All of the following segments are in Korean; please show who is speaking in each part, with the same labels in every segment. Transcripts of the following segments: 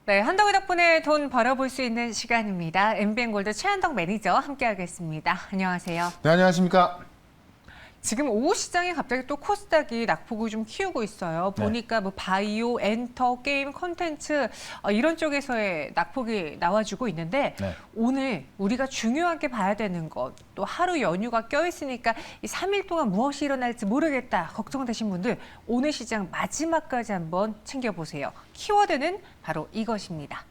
Speaker 1: 네, 한덕의 덕분에 돈 벌어볼 수 있는 시간입니다. MBN골드 최한덕 매니저 함께하겠습니다. 안녕하세요.
Speaker 2: 네, 안녕하십니까.
Speaker 1: 지금 오후 시장에 갑자기 또 코스닥이 낙폭을 좀 키우고 있어요. 보니까 뭐 바이오, 엔터, 게임, 콘텐츠 이런 쪽에서의 낙폭이 나와주고 있는데 오늘 우리가 중요하게 봐야 되는 것, 또 하루 연휴가 껴있으니까 이 3일 동안 무엇이 일어날지 모르겠다 걱정되신 분들 오늘 시장 마지막까지 한번 챙겨보세요. 키워드는 바로 이것입니다.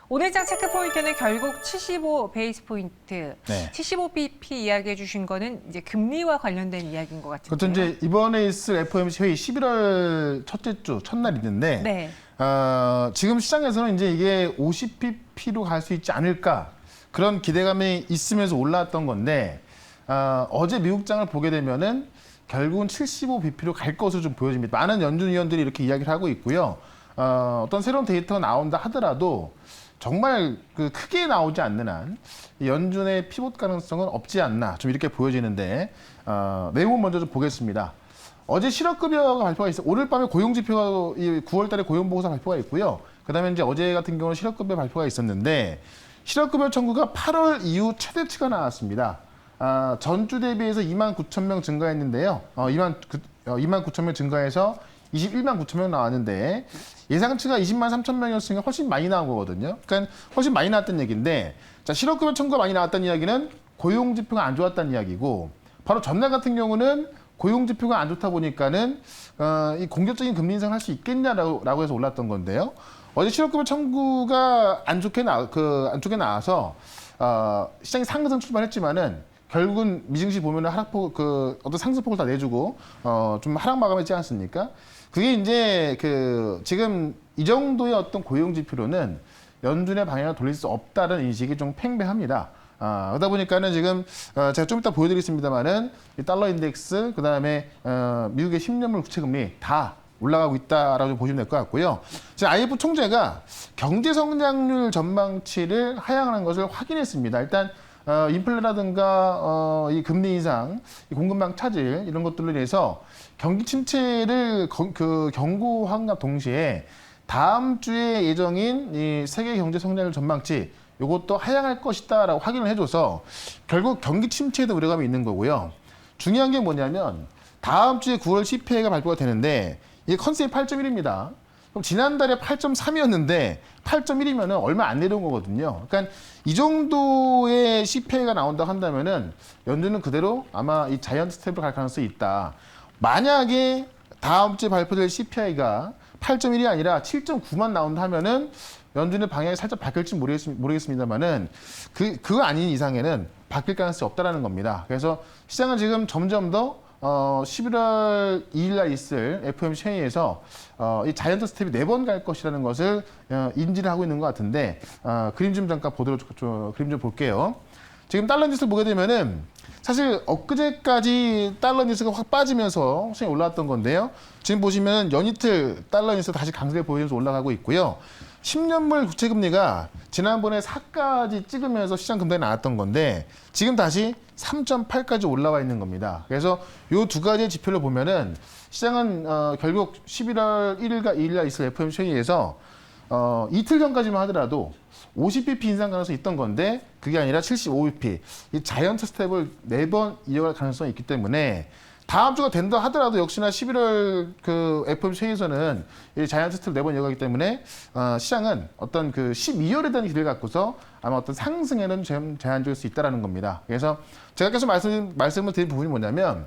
Speaker 1: 오늘 장 체크포인트는 결국 75 베이스 포인트, 75bp 이야기해 주신 거는 이제 금리와 관련된 이야기인 것 같은데요.
Speaker 2: 그것도 이제 이번에 있을 FOMC 회의 11월 첫째 주 첫날 있는데 지금 시장에서는 이제 이게 50bp로 갈 수 있지 않을까 그런 기대감이 있으면서 올라왔던 건데 어제 미국장을 보게 되면은 결국은 75bp로 갈 것으로 좀 보여집니다. 많은 연준 위원들이 이렇게 이야기를 하고 있고요. 어떤 새로운 데이터가 나온다 하더라도 정말 크게 나오지 않는 한 연준의 피봇 가능성은 없지 않나 좀 이렇게 보여지는데 내용을 먼저 좀 보겠습니다. 어제 실업급여가 발표가 있어요. 오늘 밤에 고용지표가 9월달에 고용보고서 발표가 있고요. 그다음에 이제 어제 같은 경우는 실업급여 발표가 있었는데 실업급여 청구가 8월 이후 최대치가 나왔습니다. 전주 대비해서 2만 9천 명 증가했는데요. 2만 9천 명 증가해서 21만 9천 명 나왔는데 예상치가 20만 3천 명이었으니까 훨씬 많이 나온 거거든요. 그러니까 훨씬 많이 나왔다는 얘기인데 자, 실업급여 청구가 많이 나왔다는 이야기는 고용지표가 안 좋았다는 이야기고 바로 전날 같은 경우는 고용지표가 안 좋다 보니까는 이 공격적인 금리 인상을 할 수 있겠냐라고 해서 올랐던 건데요. 어제 실업급여 청구가 안 좋게 나와서 시장이 상승 출발했지만은 결국은 미증시 보면은 하락폭 어떤 상승폭을 다 내주고 좀 하락 마감했지 않습니까? 그게 이제 지금 이 정도의 어떤 고용 지표로는 연준의 방향을 돌릴 수 없다는 인식이 좀 팽배합니다. 그러다 보니까는 지금 제가 좀 이따 보여드리겠습니다만은 이 달러 인덱스 그다음에 미국의 10년물 국채금리 다 올라가고 있다라고 보시면 될 것 같고요. 지금 IMF 총재가 경제 성장률 전망치를 하향하는 것을 확인했습니다. 일단 인플레라든가 이 금리 인상, 이 공급망 차질 이런 것들로 인해서 경기 침체를 경고함과 동시에 다음 주에 예정인 이 세계 경제 성장률 전망치 이것도 하향할 것이다라고 확인을 해줘서 결국 경기 침체에도 우려감이 있는 거고요. 중요한 게 뭐냐면 다음 주에 9월 CPI가 발표가 되는데 이게 컨센이 8.1입니다. 그럼 지난달에 8.3이었는데 8.1이면은 얼마 안 내려온 거거든요. 그러니까 이 정도의 CPI가 나온다 한다면은 연준은 그대로 아마 이 자이언트 스텝으로 갈 가능성이 있다. 만약에 다음 주에 발표될 CPI가 8.1이 아니라 7.9만 나온다 하면은 연준의 방향이 살짝 바뀔지 모르겠습니다만은 그거 아닌 이상에는 바뀔 가능성이 없다라는 겁니다. 그래서 시장은 지금 점점 더 11월 2일 날 있을 FOMC 회의에서 이 자이언트 스텝이 4번 갈 것이라는 것을 인지를 하고 있는 것 같은데 그림 좀 잠깐 그림 좀 볼게요. 지금 달러 인덱스를 보게 되면은 사실 엊그제까지 달러 인덱스가 확 빠지면서 시장이 올라왔던 건데요. 지금 보시면 연이틀 달러 인덱스 다시 강세를 보이면서 올라가고 있고요. 10년물 국채금리가 지난번에 4까지 찍으면서 시장 금단이 나왔던 건데 지금 다시 3.8까지 올라와 있는 겁니다. 그래서 이 두 가지의 지표를 보면은 시장은 결국 11월 1일과 2일 날 있을 FOMC 회의에서 이틀 전까지만 하더라도 50bp 인상 가능성이 있던 건데 그게 아니라 75bp 이 자이언트 스텝을 4번 이어갈 가능성이 있기 때문에 다음 주가 된다 하더라도 역시나 11월 FOMC 회의에서는 이 자이언트 스텝을 4번 이어가기 때문에 시장은 어떤 12월에 대한 기대를 갖고서 아마 어떤 상승에는 제한 줄 수 있다는 겁니다. 그래서 제가 계속 말씀을 드린 부분이 뭐냐면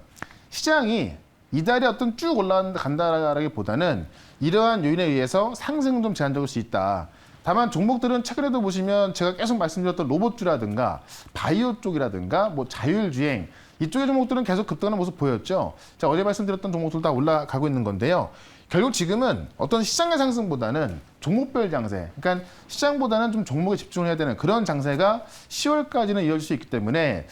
Speaker 2: 시장이 이달에 어떤 쭉 올라간다라기보다는 이러한 요인에 의해서 상승은 좀 제한적일 수 있다. 다만 종목들은 최근에도 보시면 제가 계속 말씀드렸던 로봇주라든가 바이오 쪽이라든가 뭐 자율주행 이쪽의 종목들은 계속 급등하는 모습 보였죠. 자, 어제 말씀드렸던 종목들 다 올라가고 있는 건데요. 결국 지금은 어떤 시장의 상승보다는 종목별 장세, 그러니까 시장보다는 좀 종목에 집중을 해야 되는 그런 장세가 10월까지는 이어질 수 있기 때문에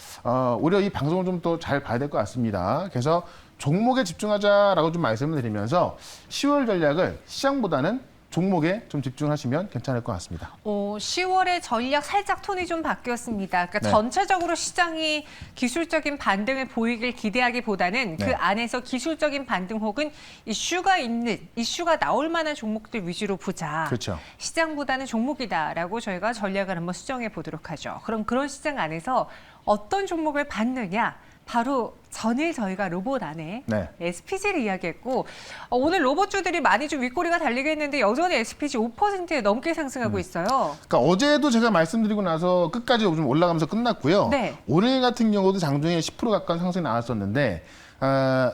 Speaker 2: 오히려 이 방송을 좀 더 잘 봐야 될 것 같습니다. 그래서 종목에 집중하자라고 좀 말씀을 드리면서 10월 전략을 시장보다는 종목에 좀 집중하시면 괜찮을 것 같습니다.
Speaker 1: 10월에 전략 살짝 톤이 좀 바뀌었습니다. 그러니까
Speaker 2: 네.
Speaker 1: 전체적으로 시장이 기술적인 반등을 보이길 기대하기보다는 그
Speaker 2: 네.
Speaker 1: 안에서 기술적인 반등 혹은 이슈가 나올 만한 종목들 위주로 보자.
Speaker 2: 그렇죠.
Speaker 1: 시장보다는 종목이다라고 저희가 전략을 한번 수정해 보도록 하죠. 그럼 그런 시장 안에서 어떤 종목을 봤느냐? 바로 전일 저희가 로봇 안에
Speaker 2: 네.
Speaker 1: SPG를 이야기했고 오늘 로봇주들이 많이 좀 윗꼬리가 달리게 했는데 여전히 SPG 5%에 넘게 상승하고 있어요.
Speaker 2: 그러니까 어제도 제가 말씀드리고 나서 끝까지 좀 올라가면서 끝났고요.
Speaker 1: 네.
Speaker 2: 오늘 같은 경우도 장중에 10% 가까운 상승이 나왔었는데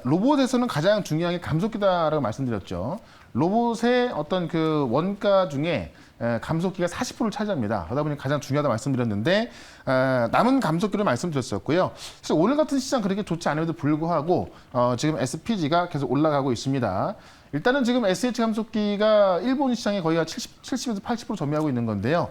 Speaker 2: 로봇에서는 가장 중요한 게 감속기다라고 말씀드렸죠. 로봇의 어떤 그 원가 중에 감속기가 40%를 차지합니다. 그러다 보니 가장 중요하다 말씀드렸는데 남은 감속기를 말씀드렸었고요. 사실 오늘 같은 시장 그렇게 좋지 않음에도 불구하고 지금 SPG가 계속 올라가고 있습니다. 일단은 지금 SH 감속기가 일본 시장에 거의 70에서 80% 점유하고 있는 건데요.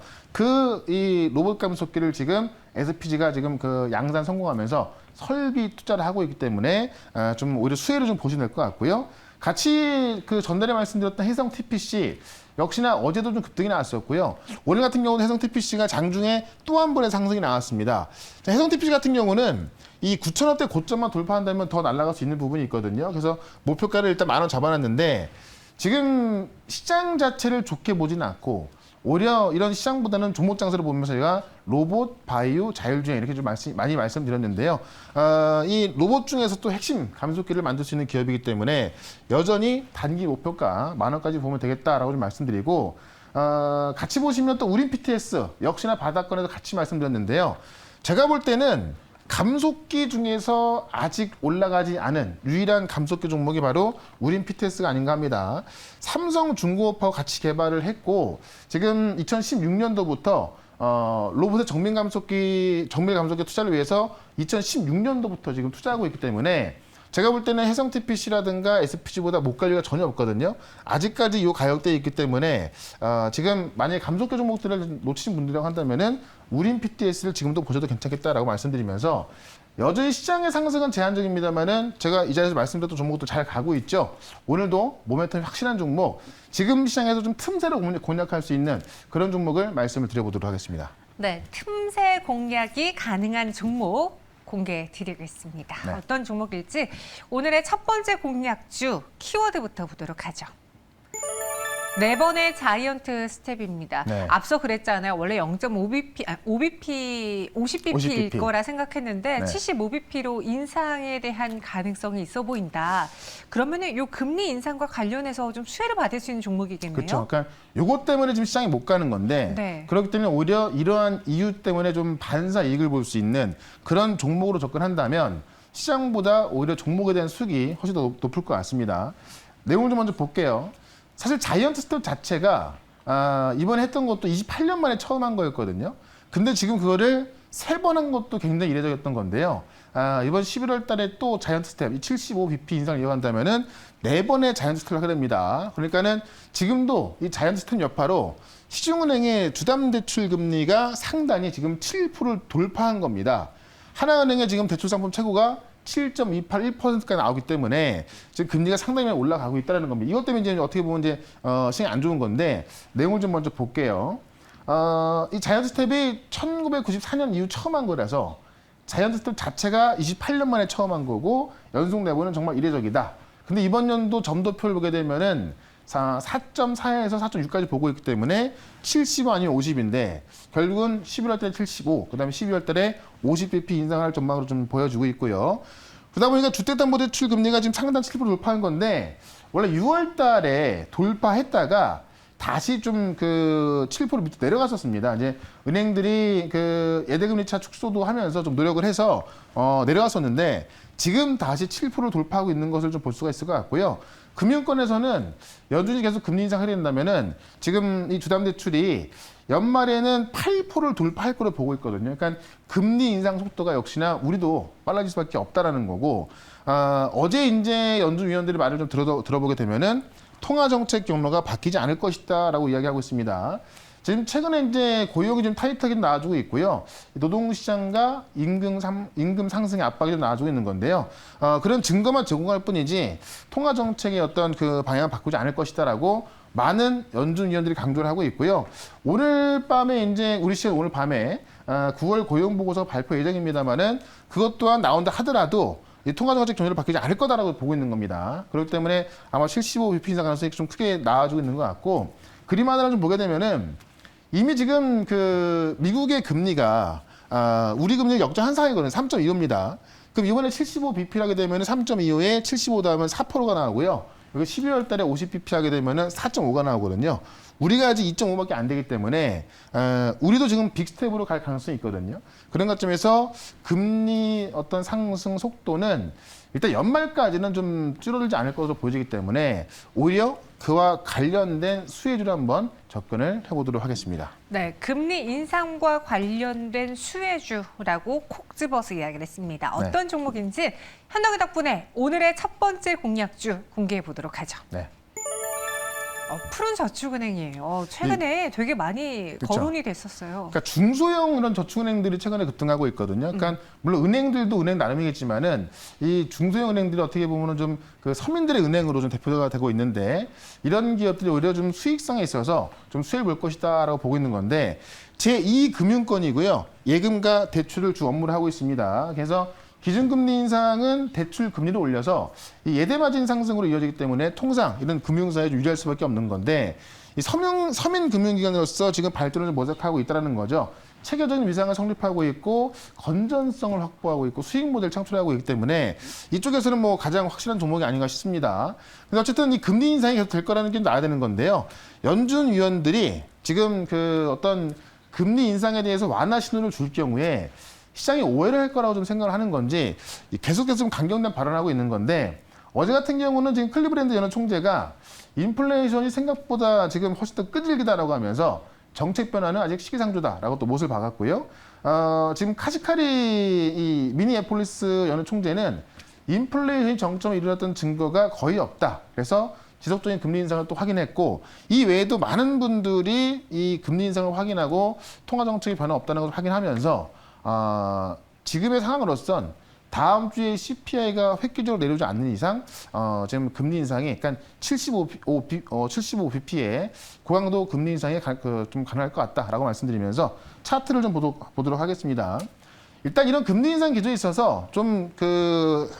Speaker 2: 이 로봇 감속기를 지금 SPG가 지금 그 양산 성공하면서 설비 투자를 하고 있기 때문에 좀 오히려 수혜를 좀 보시면 될 것 같고요. 같이 그 전달에 말씀드렸던 해성 TPC 역시나 어제도 좀 급등이 나왔었고요. 오늘 같은 경우는 해성 TPC가 장중에 또 한 번의 상승이 나왔습니다. 자, 해성 TPC 같은 경우는 이 9,000원대 고점만 돌파한다면 더 날아갈 수 있는 부분이 있거든요. 그래서 목표가를 일단 10,000원 잡아놨는데 지금 시장 자체를 좋게 보지는 않고 오히려 이런 시장보다는 종목 장세를 보면서 저희가 로봇, 바이오, 자율주행 이렇게 좀 많이 말씀드렸는데요. 이 로봇 중에서 또 핵심 감속기를 만들 수 있는 기업이기 때문에 여전히 단기 목표가 10,000원까지 보면 되겠다라고 좀 말씀드리고 같이 보시면 또 우린 PTS 역시나 바닥권에서 같이 말씀드렸는데요. 제가 볼 때는 감속기 중에서 아직 올라가지 않은 유일한 감속기 종목이 바로 우린 PTS가 아닌가 합니다. 삼성중공업하고 같이 개발을 했고 지금 2016년도부터 로봇의 정밀 감속기 투자를 위해서 2016년도부터 지금 투자하고 있기 때문에 제가 볼 때는 해성 TPC라든가 SPG보다 못 갈 리가 전혀 없거든요. 아직까지 이 가격대에 있기 때문에 지금 만약에 감속기 종목들을 놓치신 분들이라고 한다면은 우린 PTS를 지금도 보셔도 괜찮겠다라고 말씀드리면서 여전히 시장의 상승은 제한적입니다만은 제가 이 자리에서 말씀드렸던 종목도 잘 가고 있죠. 오늘도 모멘텀이 확실한 종목, 지금 시장에서 좀 틈새로 공략할 수 있는 그런 종목을 말씀을 드려보도록 하겠습니다.
Speaker 1: 네, 틈새 공략이 가능한 종목 공개해 드리겠습니다.
Speaker 2: 네.
Speaker 1: 어떤 종목일지 오늘의 첫 번째 공략주 키워드부터 보도록 하죠. 4번의 자이언트 스텝입니다.
Speaker 2: 네.
Speaker 1: 앞서 그랬잖아요. 원래 50bp일
Speaker 2: 50bp.
Speaker 1: 거라 생각했는데
Speaker 2: 네.
Speaker 1: 75bp로 인상에 대한 가능성이 있어 보인다. 그러면은 요 금리 인상과 관련해서 좀 수혜를 받을 수 있는 종목이겠네요.
Speaker 2: 그렇죠. 그러니까 요것 때문에 지금 시장이 못 가는 건데
Speaker 1: 네.
Speaker 2: 그렇기 때문에 오히려 이러한 이유 때문에 좀 반사 이익을 볼 수 있는 그런 종목으로 접근한다면 시장보다 오히려 종목에 대한 수익이 훨씬 더 높을 것 같습니다. 내용을 좀 먼저 볼게요. 사실 자이언트 스텝 자체가 이번에 했던 것도 28년 만에 처음 한 거였거든요. 근데 지금 그거를 3번 한 것도 굉장히 이례적이었던 건데요. 이번 11월 달에 또 자이언트 스텝, 75bp 인상을 이어간다면은 4번의 자이언트 스텝을 하게 됩니다. 그러니까는 지금도 이 자이언트 스텝 여파로 시중은행의 주담대출 금리가 상단이 지금 7%를 돌파한 겁니다. 하나은행의 지금 대출 상품 최고가 7.281%까지 나오기 때문에 지금 금리가 상당히 많이 올라가고 있다는 겁니다. 이것 때문에 이제 어떻게 보면 이제 시장이 안 좋은 건데 내용을 좀 먼저 볼게요. 이 자이언트 스텝이 1994년 이후 처음 한 거라서 자이언트 스텝 자체가 28년 만에 처음 한 거고 연속 내보는 정말 이례적이다. 근데 이번 연도 점도표를 보게 되면은 4.4에서 4.6까지 보고 있기 때문에 75 아니면 50인데 결국은 11월 달에 75, 그다음에 12월 달에 50bp 인상할 전망으로 좀 보여주고 있고요. 그러다 보니까 주택담보대출 금리가 지금 상단 7% 돌파한 건데 원래 6월 달에 돌파했다가 다시 좀 그 7% 밑으로 내려갔었습니다. 이제 은행들이 그 예대금리차 축소도 하면서 좀 노력을 해서 내려갔었는데 지금 다시 7%를 돌파하고 있는 것을 좀 볼 수가 있을 것 같고요. 금융권에서는 여전히 계속 금리 인상을 된다면은 지금 이 주담대출이 연말에는 8%를 돌파할 거로 보고 있거든요. 그러니까 금리 인상 속도가 역시나 우리도 빨라질 수밖에 없다라는 거고 어제 이제 연준위원들의 말을 좀 들어보게 되면은 통화 정책 경로가 바뀌지 않을 것이다라고 이야기하고 있습니다. 지금 최근에 이제 고용이 좀 타이트하게 나와주고 있고요. 노동시장과 임금 상승의 압박이 좀 나와주고 있는 건데요. 그런 증거만 제공할 뿐이지 통화 정책의 어떤 그 방향을 바꾸지 않을 것이다라고 많은 연준 위원들이 강조를 하고 있고요. 오늘 밤에 이제 우리 시간 오늘 밤에 9월 고용 보고서 발표 예정입니다만은 그것 또한 나온다 하더라도 이 통화정책 정책을 바뀌지 않을 거다라고 보고 있는 겁니다. 그렇기 때문에 아마 75bp 인상 가능성이 좀 크게 나와주고 있는 것 같고 그림 하나를 좀 보게 되면은 이미 지금 그 미국의 금리가 우리 금리 역전 한 상이거든요. 3.25입니다. 그럼 이번에 75bp 하게 되면 3.25에 75 더하면 4%가 나오고요. 여기 12월 달에 50bp 하게 되면 4.5가 나오거든요. 우리가 아직 2.5밖에 안 되기 때문에 우리도 지금 빅스텝으로 갈 가능성이 있거든요. 그런 관점에서 금리 어떤 상승 속도는 일단 연말까지는 좀 줄어들지 않을 것으로 보여지기 때문에 오히려 그와 관련된 수혜주를 한번 접근을 해보도록 하겠습니다.
Speaker 1: 네, 금리 인상과 관련된 수혜주라고 콕 집어서 이야기를 했습니다. 어떤 종목인지 현덕이 덕분에 오늘의 첫 번째 공략주 공개해 보도록 하죠.
Speaker 2: 네.
Speaker 1: 푸른 저축은행이에요. 최근에 되게 많이
Speaker 2: 그쵸.
Speaker 1: 거론이 됐었어요.
Speaker 2: 그러니까 중소형 이런 저축은행들이 최근에 급등하고 있거든요. 그러니까 물론 은행들도 은행 나름이겠지만은 이 중소형 은행들이 어떻게 보면은 좀 그 서민들의 은행으로 좀 대표가 되고 있는데 이런 기업들이 오히려 좀 수익성에 있어서 좀 수혜를 볼 것이다라고 보고 있는 건데 제2금융권이고요. 예금과 대출을 주 업무를 하고 있습니다. 그래서 기준금리 인상은 대출 금리를 올려서 이 예대마진 상승으로 이어지기 때문에 통상 이런 금융사에 유리할 수밖에 없는 건데 이 서민 금융기관으로서 지금 발전을 좀 모색하고 있다는 거죠. 체계적인 위상을 성립하고 있고 건전성을 확보하고 있고 수익 모델 창출하고 있기 때문에 이쪽에서는 뭐 가장 확실한 종목이 아닌가 싶습니다. 근데 어쨌든 이 금리 인상이 계속 될 거라는 게 나야 되는 건데요. 연준 위원들이 지금 그 어떤 금리 인상에 대해서 완화 신호를 줄 경우에 시장이 오해를 할 거라고 좀 생각을 하는 건지 계속해서 좀 강경된 발언을 하고 있는 건데 어제 같은 경우는 지금 클리브랜드 연은 총재가 인플레이션이 생각보다 지금 훨씬 더 끄질기다라고 하면서 정책 변화는 아직 시기상조다라고 또 못을 박았고요. 지금 카시카리 이 미니애폴리스 연은 총재는 인플레이션이 정점에 이르렀던 증거가 거의 없다. 그래서 지속적인 금리 인상을 또 확인했고 이 외에도 많은 분들이 이 금리 인상을 확인하고 통화 정책의 변화 없다는 것을 확인하면서 지금의 상황으로선 다음 주에 CPI가 획기적으로 내려오지 않는 이상 지금 금리 인상이 약간 75bp의 고강도 금리 인상이 좀 가능할 것 같다라고 말씀드리면서 차트를 좀 보도록 하겠습니다. 일단 이런 금리 인상 기조에 있어서 좀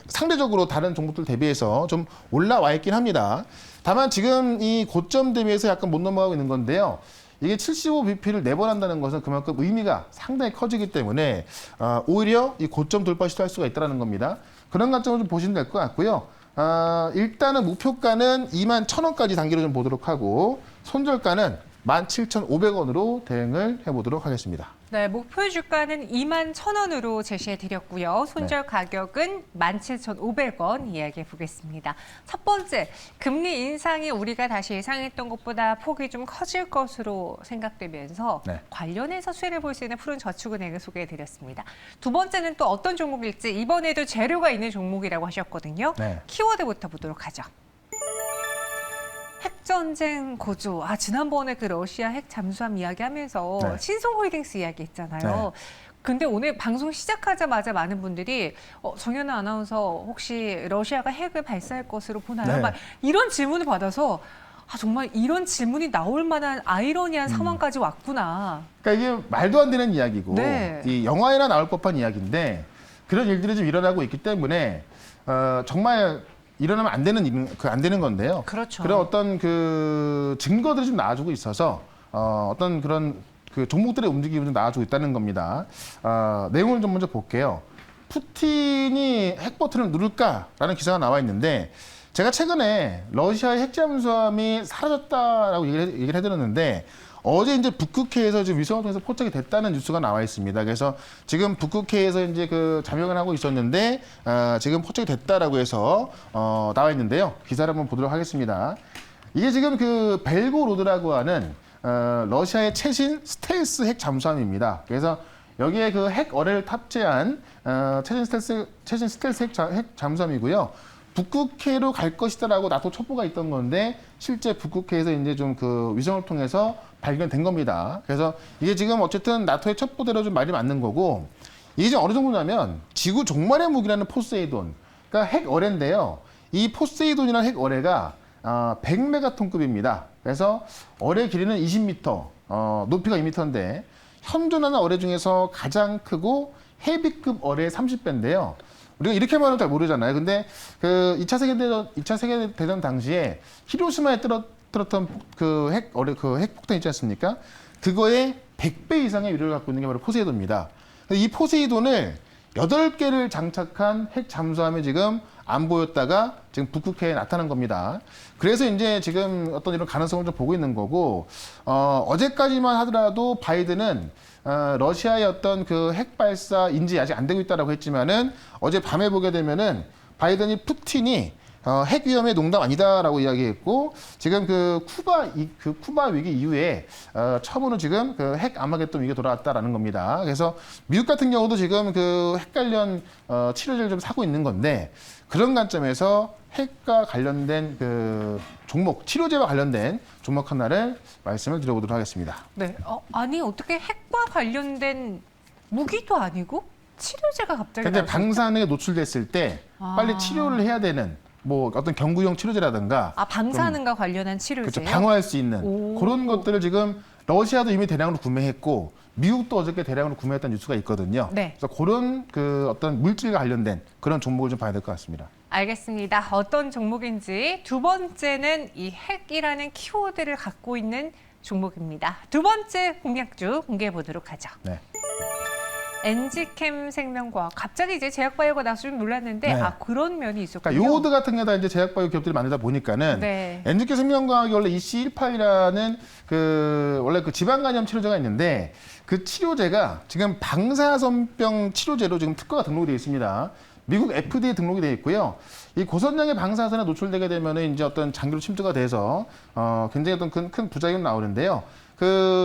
Speaker 2: 상대적으로 다른 종목들 대비해서 좀 올라와 있긴 합니다. 다만 지금 이 고점 대비해서 약간 못 넘어가고 있는 건데요. 이게 75bp를 4번 한다는 것은 그만큼 의미가 상당히 커지기 때문에 오히려 이 고점 돌파 시도할 수가 있다는 겁니다. 그런 관점을 좀 보시면 될 것 같고요. 일단은 목표가는 21,000원까지 단기로 좀 보도록 하고 손절가는 17,500원으로 대응을 해보도록 하겠습니다.
Speaker 1: 네, 목표 주가는 21,000원으로 제시해 드렸고요. 손절 가격은 17,500원 이야기해 보겠습니다. 첫 번째, 금리 인상이 우리가 다시 예상했던 것보다 폭이 좀 커질 것으로 생각되면서 관련해서 수혜를 볼 수 있는 푸른 저축은행을 소개해 드렸습니다. 두 번째는 또 어떤 종목일지 이번에도 재료가 있는 종목이라고 하셨거든요. 키워드부터 보도록 하죠. 핵전쟁 고조. 지난번에 그 러시아 핵 잠수함 이야기하면서 신성홀딩스 이야기했잖아요. 근데 오늘 방송 시작하자마자 많은 분들이 정연아 아나운서 혹시 러시아가 핵을 발사할 것으로 보나요? 막 이런 질문을 받아서 정말 이런 질문이 나올 만한 아이러니한 상황까지 왔구나.
Speaker 2: 그러니까 이게 말도 안 되는 이야기고 이 영화에나 나올 법한 이야기인데 그런 일들이 좀 일어나고 있기 때문에 정말 일어나면 안 되는 건데요.
Speaker 1: 그렇죠.
Speaker 2: 그런 어떤 증거들이 좀 나와주고 있어서 어떤 그런 종목들의 움직임이 좀 나와주고 있다는 겁니다. 내용을 좀 먼저 볼게요. 푸틴이 핵 버튼을 누를까라는 기사가 나와 있는데 제가 최근에 러시아의 핵 잠수함이 사라졌다라고 얘기를 해드렸는데 어제 이제 북극해에서 지금 위성을 통해서 포착이 됐다는 뉴스가 나와 있습니다. 그래서 지금 북극해에서 이제 잠영을 하고 있었는데 지금 포착이 됐다라고 해서 나와 있는데요. 기사를 한번 보도록 하겠습니다. 이게 지금 벨고로드라고 하는 러시아의 최신 스텔스 핵 잠수함입니다. 그래서 여기에 핵 어뢰를 탑재한 최신 스텔스 핵 잠수함이고요. 북극해로 갈 것이다라고 나토 첩보가 있던 건데 실제 북극해에서 이제 좀 위성을 통해서 발견된 겁니다. 그래서 이게 지금 어쨌든 나토의 첩보대로 좀 말이 맞는 거고 이게 지금 어느 정도냐면 지구 종말의 무기라는 포세이돈, 그러니까 핵 어뢰인데요. 이 포세이돈이라는 핵 어뢰가 100메가톤급입니다. 그래서 어뢰 길이는 20m, 높이가 2m인데 현존하는 어뢰 중에서 가장 크고 헤비급 어뢰의 30배인데요. 우리가 이렇게 말하면 잘 모르잖아요. 근데 그 2차 세계대전 당시에 히로시마에 떨어졌던 그 핵폭탄 있지 않습니까? 그거의 100배 이상의 위력을 갖고 있는 게 바로 포세이돈입니다. 이 포세이돈을 8개를 장착한 핵 잠수함이 지금 안 보였다가 지금 북극해에 나타난 겁니다. 그래서 이제 지금 어떤 이런 가능성을 좀 보고 있는 거고, 어제까지만 하더라도 바이든은 러시아의 어떤 그 핵 발사 인지 아직 안 되고 있다라고 했지만은 어제 밤에 보게 되면은 바이든이 푸틴이 핵 위험의 농담 아니다라고 이야기했고, 지금 그 쿠바 위기 이후에 처음으로 지금 그 핵 아마겟돈 위기가 돌아왔다라는 겁니다. 그래서 미국 같은 경우도 지금 그 핵 관련 치료제를 좀 사고 있는 건데, 그런 관점에서 핵과 관련된 그 종목, 치료제와 관련된 종목 하나를 말씀을 드려보도록 하겠습니다.
Speaker 1: 네. 아니 어떻게 핵과 관련된 무기도 아니고 치료제가 갑자기
Speaker 2: 근데
Speaker 1: 나올 수 있다?
Speaker 2: 방사능에 노출됐을 때 빨리 치료를 해야 되는 뭐 어떤 경구용 치료제라든가
Speaker 1: 방사능과 관련한 치료제.
Speaker 2: 그렇죠. 방어할 수 있는 그런 것들을 지금 러시아도 이미 대량으로 구매했고 미국도 어저께 대량으로 구매했다는 뉴스가 있거든요.
Speaker 1: 네.
Speaker 2: 그래서 그런 그 어떤 물질과 관련된 그런 종목을 좀 봐야 될 것 같습니다.
Speaker 1: 알겠습니다. 어떤 종목인지. 두 번째는 이 핵이라는 키워드를 갖고 있는 종목입니다. 두 번째 공략주 공개해 보도록 하죠.
Speaker 2: 네.
Speaker 1: 엔지캠 생명과학. 갑자기 이제 제약바이오가 나서 좀 놀랐는데
Speaker 2: 네.
Speaker 1: 그런 면이 있었군요.
Speaker 2: 그러니까 요오드 같은 게다 이제 제약바이오 기업들이 만들다 보니까는
Speaker 1: 네.
Speaker 2: 엔지케 생명과학이 원래 EC18이라는 그 원래 그 지방간염 치료제가 있는데 그 치료제가 지금 방사선병 치료제로 지금 특허가 등록이 되어 있습니다. 미국 FDA 등록이 되어 있고요. 이 고선량의 방사선에 노출되게 되면은 이제 어떤 장기로 침투가 돼서 굉장히 어떤 큰 부작용이 나오는데요.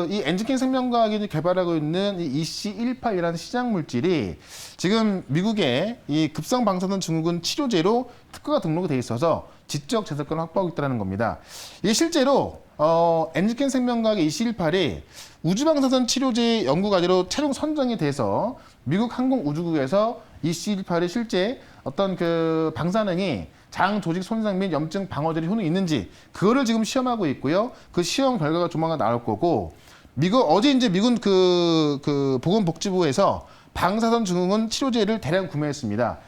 Speaker 2: 이 엔지킨 생명과학이 개발하고 있는 이 EC18이라는 시장 물질이 지금 미국의 이 급성 방사선 증후군 치료제로 특허가 등록이 돼 있어서 지적 재산권을 확보하고 있다는 겁니다. 이게 실제로 엔지킨 생명과학의 EC18이 우주방사선 치료제 연구과제로 최종 선정이 돼서 미국 항공우주국에서 EC18이 실제 어떤 그 방사능이 장 조직 손상 및 염증 방어제의 효능이 있는지 그거를 지금 시험하고 있고요. 그 시험 결과가 조만간 나올 거고 어제 이제 미국 보건복지부에서 방사선 증후군 치료제를 대량 구매했습니다.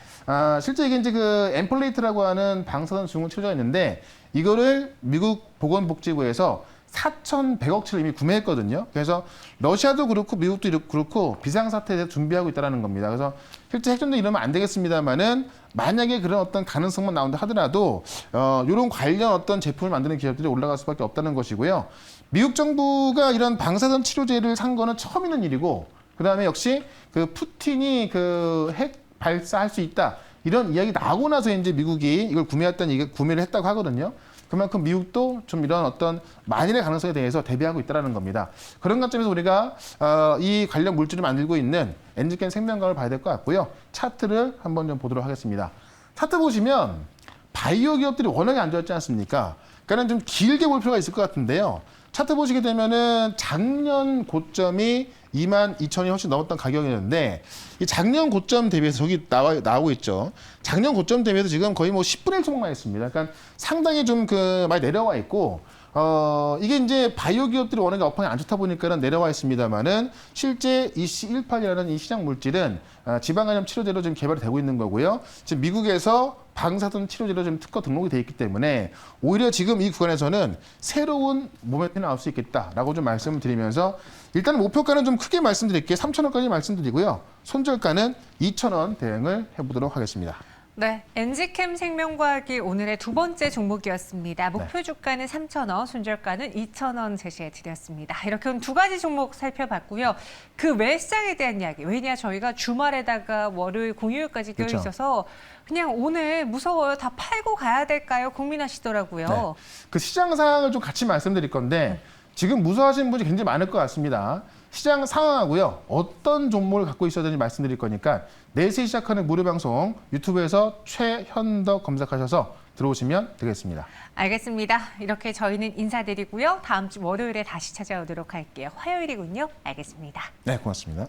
Speaker 2: 실제 이게 이제 그 엠플레이트라고 하는 방사선 증후군 치료제가 있는데 이거를 미국 보건복지부에서 4,100억치를 이미 구매했거든요. 그래서 러시아도 그렇고 미국도 그렇고 비상사태에 대해서 준비하고 있다는 겁니다. 그래서 실제 핵전쟁 이러면 안 되겠습니다만은 만약에 그런 어떤 가능성만 나온다 하더라도 이런 관련 어떤 제품을 만드는 기업들이 올라갈 수밖에 없다는 것이고요. 미국 정부가 이런 방사선 치료제를 산 거는 처음 있는 일이고 그다음에 역시 그 푸틴이 그 핵 발사할 수 있다 이런 이야기 나오고 나서 이제 미국이 이걸 구매를 했다고 하거든요. 그만큼 미국도 좀 이런 어떤 만일의 가능성에 대해서 대비하고 있다는 겁니다. 그런 관점에서 우리가 이 관련 물질을 만들고 있는 엔지켄 생명과학을 봐야 될 것 같고요. 차트를 한번 좀 보도록 하겠습니다. 차트 보시면 바이오 기업들이 워낙에 안 좋았지 않습니까? 그러니까 좀 길게 볼 필요가 있을 것 같은데요. 차트 보시게 되면은 작년 고점이 22,000이 훨씬 넘었던 가격이었는데 이 작년 고점 대비해서 저기 나오고 있죠. 작년 고점 대비해서 지금 거의 뭐 10분의 1 소목만 했습니다. 그러니까 상당히 좀 많이 내려와 있고 이게 이제 바이오 기업들이 워낙에 업황이 안 좋다 보니까는 내려와 있습니다만은 실제 EC18이라는 이 시장 물질은 지방간염 치료제로 지금 개발이 되고 있는 거고요. 지금 미국에서 방사선 치료제로 지금 특허 등록이 돼 있기 때문에 오히려 지금 이 구간에서는 새로운 모멘텀이 나올 수 있겠다라고 좀 말씀을 드리면서 일단 목표가는 좀 크게 말씀드릴게요. 3,000원까지 말씀드리고요. 손절가는 2,000원 대응을 해보도록 하겠습니다.
Speaker 1: 네, 엔지캠 생명과학이 오늘의 두 번째 종목이었습니다. 목표 주가는 3,000원, 손절가는 2,000원 제시해 드렸습니다. 이렇게 두 가지 종목 살펴봤고요. 그 외 시장에 대한 이야기. 왜냐 저희가 주말에다가 월요일, 공휴일까지 껴 있어서 그냥 오늘 무서워요. 다 팔고 가야 될까요? 고민하시더라고요.
Speaker 2: 네. 그 시장 상황을 좀 같이 말씀드릴 건데 지금 무서워하시는 분이 굉장히 많을 것 같습니다. 시장 상황하고요. 어떤 종목을 갖고 있어야 되는지 말씀드릴 거니까 4시에 시작하는 무료 방송 유튜브에서 최현덕 검색하셔서 들어오시면 되겠습니다.
Speaker 1: 알겠습니다. 이렇게 저희는 인사드리고요. 다음 주 월요일에 다시 찾아오도록 할게요. 화요일이군요. 알겠습니다.
Speaker 2: 네, 고맙습니다.